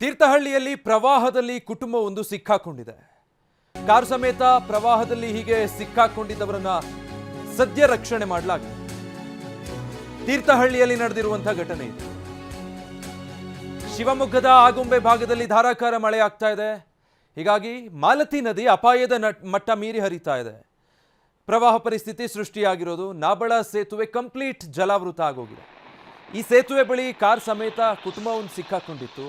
ತೀರ್ಥಹಳ್ಳಿಯಲ್ಲಿ ಪ್ರವಾಹದಲ್ಲಿ ಕುಟುಂಬವೊಂದು ಸಿಕ್ಕಾಕೊಂಡಿದೆ. ಕಾರ್ ಸಮೇತ ಪ್ರವಾಹದಲ್ಲಿ ಹೀಗೆ ಸಿಕ್ಕಾಕೊಂಡಿದ್ದವರನ್ನ ಸದ್ಯ ರಕ್ಷಣೆ ಮಾಡಲಾಗಿದೆ. ತೀರ್ಥಹಳ್ಳಿಯಲ್ಲಿ ನಡೆದಿರುವಂತಹ ಘಟನೆ ಇದು. ಶಿವಮೊಗ್ಗದ ಆಗುಂಬೆ ಭಾಗದಲ್ಲಿ ಧಾರಾಕಾರ ಮಳೆ ಆಗ್ತಾ ಇದೆ. ಹೀಗಾಗಿ ಮಾಲತಿ ನದಿ ಅಪಾಯದ ಮಟ್ಟ ಮೀರಿ ಹರಿತಾ ಇದೆ. ಪ್ರವಾಹ ಪರಿಸ್ಥಿತಿ ಸೃಷ್ಟಿಯಾಗಿರೋದು. ನಾಬಳ ಸೇತುವೆ ಕಂಪ್ಲೀಟ್ ಜಲಾವೃತ ಆಗೋಗಿದೆ. ಈ ಸೇತುವೆ ಬಳಿ ಕಾರ್ ಸಮೇತ ಕುಟುಂಬವನ್ನು ಸಿಕ್ಕಾಕೊಂಡಿತ್ತು.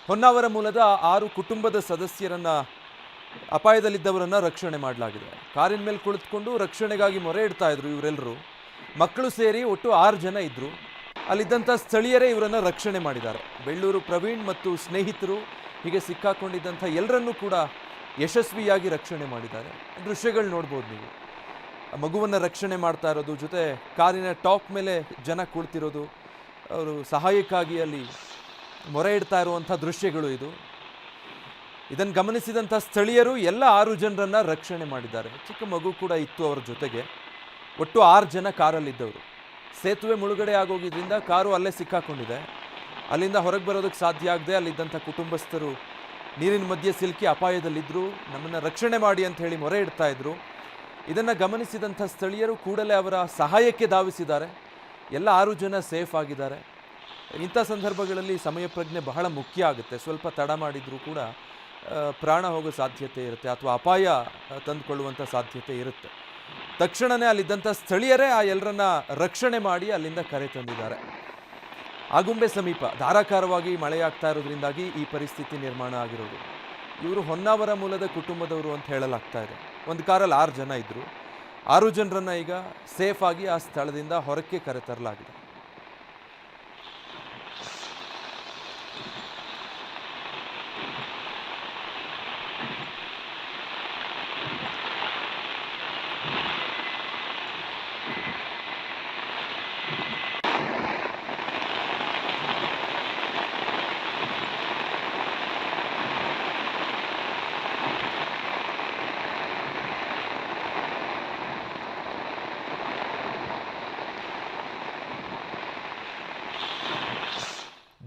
ಹೊನ್ನಾವರ ಮೂಲದ 6 ಕುಟುಂಬದ ಸದಸ್ಯರನ್ನ ಅಪಾಯದಲ್ಲಿದ್ದವರನ್ನ ರಕ್ಷಣೆ ಮಾಡಲಾಗಿದೆ. ಕಾರಿನ ಮೇಲೆ ಕುಳಿತುಕೊಂಡು ರಕ್ಷಣೆಗಾಗಿ ಮೊರೆ ಇಡ್ತಾ ಇದ್ರು ಇವರೆಲ್ಲರೂ. ಮಕ್ಕಳು ಸೇರಿ ಒಟ್ಟು 6 ಜನ ಇದ್ರು. ಅಲ್ಲಿದ್ದಂಥ ಸ್ಥಳೀಯರೇ ಇವರನ್ನ ರಕ್ಷಣೆ ಮಾಡಿದ್ದಾರೆ. ಬೆಳ್ಳೂರು ಪ್ರವೀಣ್ ಮತ್ತು ಸ್ನೇಹಿತರು ಹೀಗೆ ಸಿಕ್ಕಾಕೊಂಡಿದ್ದಂಥ ಎಲ್ಲರನ್ನೂ ಕೂಡ ಯಶಸ್ವಿಯಾಗಿ ರಕ್ಷಣೆ ಮಾಡಿದ್ದಾರೆ. ದೃಶ್ಯಗಳು ನೋಡ್ಬೋದು ನೀವು. ಮಗುವನ್ನು ರಕ್ಷಣೆ ಮಾಡ್ತಾ ಇರೋದು, ಜೊತೆ ಕಾರಿನ ಟಾಪ್ ಮೇಲೆ ಜನ ಕುಳಿತಿರೋದು, ಅವರು ಸಹಾಯಕ್ಕಾಗಿ ಅಲ್ಲಿ ಮೊರೆ ಇಡ್ತಾ ಇರುವಂಥ ದೃಶ್ಯಗಳು ಇದು. ಇದನ್ನು ಗಮನಿಸಿದಂಥ ಸ್ಥಳೀಯರು ಎಲ್ಲ 6 ಜನರನ್ನ ರಕ್ಷಣೆ ಮಾಡಿದ್ದಾರೆ. ಚಿಕ್ಕ ಮಗು ಕೂಡ ಇತ್ತು ಅವರ ಜೊತೆಗೆ. ಒಟ್ಟು 6 ಜನ ಕಾರಲ್ಲಿದ್ದವರು. ಸೇತುವೆ ಮುಳುಗಡೆ ಆಗೋಗಿದ್ರಿಂದ ಕಾರು ಅಲ್ಲೇ ಸಿಕ್ಕಾಕೊಂಡಿದೆ. ಅಲ್ಲಿಂದ ಹೊರಗೆ ಬರೋದಕ್ಕೆ ಸಾಧ್ಯ ಆಗದೆ ಅಲ್ಲಿದ್ದಂಥ ಕುಟುಂಬಸ್ಥರು ನೀರಿನ ಮಧ್ಯೆ ಸಿಲುಕಿ ಅಪಾಯದಲ್ಲಿದ್ದರು. ನಮ್ಮನ್ನು ರಕ್ಷಣೆ ಮಾಡಿ ಅಂತ ಹೇಳಿ ಮೊರೆ ಇಡ್ತಾ ಇದ್ರು. ಇದನ್ನು ಗಮನಿಸಿದಂಥ ಸ್ಥಳೀಯರು ಕೂಡಲೇ ಅವರ ಸಹಾಯಕ್ಕೆ ಧಾವಿಸಿದ್ದಾರೆ. ಎಲ್ಲ 6 ಜನ ಸೇಫ್ ಆಗಿದ್ದಾರೆ. ಇಂಥ ಸಂದರ್ಭಗಳಲ್ಲಿ ಸಮಯ ಪ್ರಜ್ಞೆ ಬಹಳ ಮುಖ್ಯ ಆಗುತ್ತೆ. ಸ್ವಲ್ಪ ತಡ ಮಾಡಿದರೂ ಕೂಡ ಪ್ರಾಣ ಹೋಗೋ ಸಾಧ್ಯತೆ ಇರುತ್ತೆ, ಅಥವಾ ಅಪಾಯ ತಂದುಕೊಳ್ಳುವಂಥ ಸಾಧ್ಯತೆ ಇರುತ್ತೆ. ತಕ್ಷಣವೇ ಅಲ್ಲಿದ್ದಂಥ ಸ್ಥಳೀಯರೇ ಆ ಎಲ್ಲರನ್ನ ರಕ್ಷಣೆ ಮಾಡಿ ಅಲ್ಲಿಂದ ಕರೆ ತಂದಿದ್ದಾರೆ. ಆಗುಂಬೆ ಸಮೀಪ ಧಾರಾಕಾರವಾಗಿ ಮಳೆಯಾಗ್ತಾ ಇರೋದ್ರಿಂದಾಗಿ ಈ ಪರಿಸ್ಥಿತಿ ನಿರ್ಮಾಣ ಆಗಿರೋದು. ಇವರು ಹೊನ್ನಾವರ ಮೂಲದ ಕುಟುಂಬದವರು ಅಂತ ಹೇಳಲಾಗ್ತಾ ಇದೆ. ಒಂದು ಕಾರಲ್ಲಿ 6 ಜನ ಇದ್ದರು. 6 ಜನರನ್ನು ಈಗ ಸೇಫ್ ಆಗಿ ಆ ಸ್ಥಳದಿಂದ ಹೊರಕ್ಕೆ ಕರೆತರಲಾಗಿದೆ.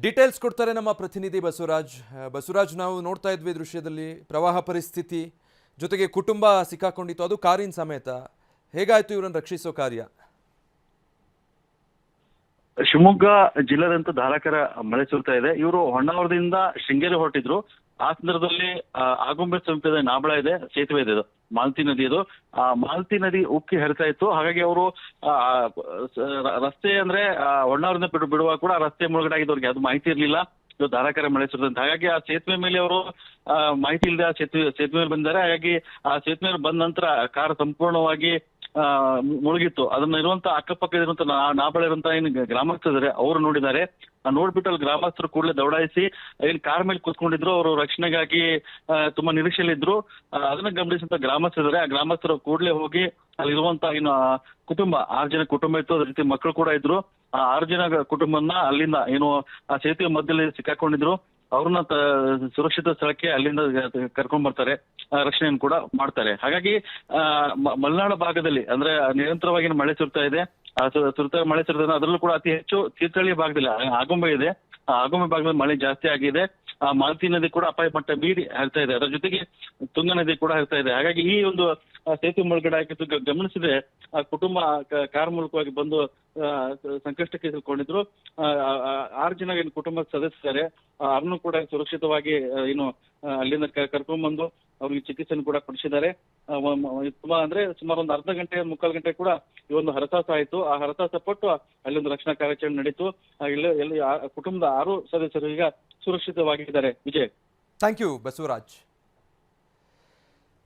ಡೀಟೇಲ್ಸ್ ಕೊಡ್ತಾರೆ ನಮ್ಮ ಪ್ರತಿನಿಧಿ ಬಸವರಾಜ್. ನಾವು ನೋಡ್ತಾ ಇದ್ವಿ ದೃಶ್ಯದಲ್ಲಿ ಪ್ರವಾಹ ಪರಿಸ್ಥಿತಿ, ಜೊತೆಗೆ ಕುಟುಂಬ ಸಿಕ್ಕಾಕೊಂಡಿತ್ತು, ಅದು ಕಾರಿನ ಸಮೇತ. ಹೇಗಾಯ್ತು ಇವರನ್ನು ರಕ್ಷಿಸೋ ಕಾರ್ಯ? ಶಿವಮೊಗ್ಗ ಜಿಲ್ಲೆದಂತ ಧಾರಾಕಾರ ಮಳೆ ಸುರಿತಾ ಇದೆ. ಇವರು ಹೊನ್ನಾವರದಿಂದ ಶೃಂಗೇರಿ ಹೊರಟಿದ್ರು. ಆ ಸಂದರ್ಭದಲ್ಲಿ ಆಗುಂಬೆ ಸಮೀಪದ ನಾಬಳ ಇದೆ, ಸೇತುವೆ ಇದೆ, ಇದು ಮಾಲತಿ ನದಿ. ಇದು ಮಾಲತಿ ನದಿ ಉಕ್ಕಿ ಹರಿತಾ ಇತ್ತು. ಹಾಗಾಗಿ ಅವರು ರಸ್ತೆ ಅಂದ್ರೆ ಹೊನ್ನಾವರದಿಂದ ಬಿಡುವಾಗ ಕೂಡ ರಸ್ತೆ ಮುಳುಗಡೆ ಆಗಿದ್ದವ್ರಿಗೆ ಅದು ಮಾಹಿತಿ ಇರಲಿಲ್ಲ. ಇದು ಧಾರಾಕಾರ ಮಳೆ ಸುರಿದಂತೆ. ಹಾಗಾಗಿ ಆ ಸೇತುವೆ ಮೇಲೆ ಅವರು ಮಾಹಿತಿ ಇಲ್ಲದೆ ಆ ಸೇತುವೆ ಮೇಲೆ ಬಂದಿದ್ದಾರೆ. ಹಾಗಾಗಿ ಆ ಸೇತುವೆ ಮೇಲೆ ಬಂದ ನಂತರ ಕಾರ್ ಸಂಪೂರ್ಣವಾಗಿ ಮುಳುಗಿತ್ತು. ಅದನ್ನ ಇರುವಂತ ಅಕ್ಕಪಕ್ಕ ಇರುವಂತ ನಾಬಳ ಇರುವಂತ ಏನು ಗ್ರಾಮಸ್ಥರಿದ್ದಾರೆ ಅವರು ನೋಡಿದ್ದಾರೆ. ನೋಡ್ಬಿಟ್ಟು ಅಲ್ಲಿ ಗ್ರಾಮಸ್ಥರು ಕೂಡಲೇ ದೌಡಾಯಿಸಿ ಏನ್ ಕಾರ್ ಮೇಲೆ ಕೂತ್ಕೊಂಡಿದ್ರು, ಅವರು ರಕ್ಷಣೆಗಾಗಿ ತುಂಬಾ ನಿರೀಕ್ಷೆಯಲ್ಲಿದ್ರು. ಅದನ್ನ ಗಮನಿಸಿದಂತ ಗ್ರಾಮಸ್ಥರಿದ್ದಾರೆ. ಆ ಗ್ರಾಮಸ್ಥರು ಕೂಡಲೇ ಹೋಗಿ ಅಲ್ಲಿರುವಂತ ಏನು ಕುಟುಂಬ 6 ಜನ ಕುಟುಂಬ ಇತ್ತು, ಅದ್ರ ಜೊತೆ ಮಕ್ಕಳು ಕೂಡ ಇದ್ರು. ಆ 6 ಜನ ಕುಟುಂಬನ ಅಲ್ಲಿಂದ ಏನು ಆ ಸೇತುವೆ ಮಧ್ಯದಲ್ಲಿ ಸಿಕ್ಕಾಕೊಂಡಿದ್ರು ಅವ್ರನ್ನ ಸುರಕ್ಷಿತ ಸ್ಥಳಕ್ಕೆ ಅಲ್ಲಿಂದ ಕರ್ಕೊಂಡ್ ಬರ್ತಾರೆ, ರಕ್ಷಣೆಯನ್ನು ಕೂಡ ಮಾಡ್ತಾರೆ. ಹಾಗಾಗಿ ಮಲೆನಾಡು ಭಾಗದಲ್ಲಿ ಅಂದ್ರೆ ನಿರಂತರವಾಗಿ ಮಳೆ ಸುರ್ತಾ ಇದೆ. ಮಳೆ ಸುರಿದ ಅದರಲ್ಲೂ ಕೂಡ ಅತಿ ಹೆಚ್ಚು ತೀರ್ಥಹಳ್ಳಿ ಭಾಗದಲ್ಲಿ ಆಗುಂಬೆ ಇದೆ. ಆಗುಂಬೆ ಭಾಗದಲ್ಲಿ ಮಳೆ ಜಾಸ್ತಿ ಆಗಿದೆ. ಆ ಮಾಲತಿ ನದಿ ಕೂಡ ಅಪಾಯ ಮಟ್ಟ ಮೀರಿ ಹರಿತಾ ಇದೆ. ಅದರ ಜೊತೆಗೆ ತುಂಗಾ ನದಿ ಕೂಡ ಹರಿತಾ ಇದೆ. ಹಾಗಾಗಿ ಈ ಒಂದು ಸೇತುವೆ ಮುಳುಗಡೆ ಆಗಿದ್ದು ಗಮನಿಸಿದ್ರೆ ಆ ಕುಟುಂಬ ಕಾರ್ ಮೂಲಕವಾಗಿ ಬಂದು ಸಂಕಷ್ಟಕ್ಕೆ ಸಿಲುಕೊಂಡಿದ್ರು. 6 ಜನ ಏನು ಕುಟುಂಬದ ಸದಸ್ಯರಿದ್ದಾರೆ, ಅವ್ರನ್ನು ಕೂಡ ಸುರಕ್ಷಿತವಾಗಿ ಏನು ಅಲ್ಲಿಂದ ಕರ್ಕೊಂಡ್ಬಂದು ಅವ್ರಿಗೆ ಚಿಕಿತ್ಸೆಯನ್ನು ಕೂಡ ಕೊಡಿಸಿದ್ದಾರೆ. ತುಂಬಾ ಅಂದ್ರೆ ಸುಮಾರು ಒಂದು ಅರ್ಧ ಗಂಟೆ 3/4 ಗಂಟೆ ಕೂಡ ಈ ಒಂದು ಹರಸಾಹಸ ಆಯ್ತು. ಆ ಹರಸಾಹಸ ಪಟ್ಟು ಅಲ್ಲೊಂದು ರಕ್ಷಣಾ ಕಾರ್ಯಾಚರಣೆ ನಡೀತು. ಎಲ್ಲಿ ಕುಟುಂಬದ 6 ಸದಸ್ಯರು ಈಗ ಸುರಕ್ಷಿತವಾಗಿದ್ದಾರೆ. Vijay, thank you Basavaraj.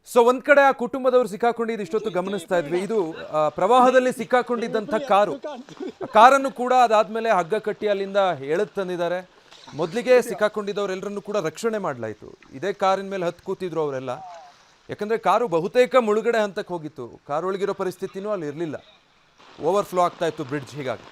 So ಒಂದ್ ಕಡೆ ಆ ಕುಟುಂಬದವರು ಸಿಕ್ಕಾಕೊಂಡಿದ್ದು ಇಷ್ಟೊತ್ತು ಗಮನಿಸ್ತಾ ಇದ್ವಿ. ಇದು ಪ್ರವಾಹದಲ್ಲಿ ಸಿಕ್ಕಾಕೊಂಡಿದ್ದಂಥ ಕಾರನ್ನು ಕೂಡ ಅದಾದ್ಮೇಲೆ ಹಗ್ಗ ಕಟ್ಟಿ ಅಲ್ಲಿಂದ ಎಳೆದು ತಂದಿದ್ದಾರೆ. ಮೊದಲಿಗೆ ಸಿಕ್ಕಾಕೊಂಡಿದ್ದವರೆಲ್ಲರನ್ನು ಕೂಡ ರಕ್ಷಣೆ ಮಾಡಲಾಯಿತು. ಇದೇ ಕಾರಿನ ಮೇಲೆ ಹತ್ತು ಕೂತಿದ್ರು ಅವರೆಲ್ಲ. ಯಾಕಂದರೆ ಕಾರು ಬಹುತೇಕ ಮುಳುಗಡೆ ಹಂತಕ್ಕೆ ಹೋಗಿತ್ತು. ಕಾರೊಳಗಿರೋ ಪರಿಸ್ಥಿತಿನೂ ಅಲ್ಲಿ ಇರಲಿಲ್ಲ. ಓವರ್ಫ್ಲೋ ಆಗ್ತಾ ಇತ್ತು ಬ್ರಿಡ್ಜ್. ಹೀಗಾಗಿ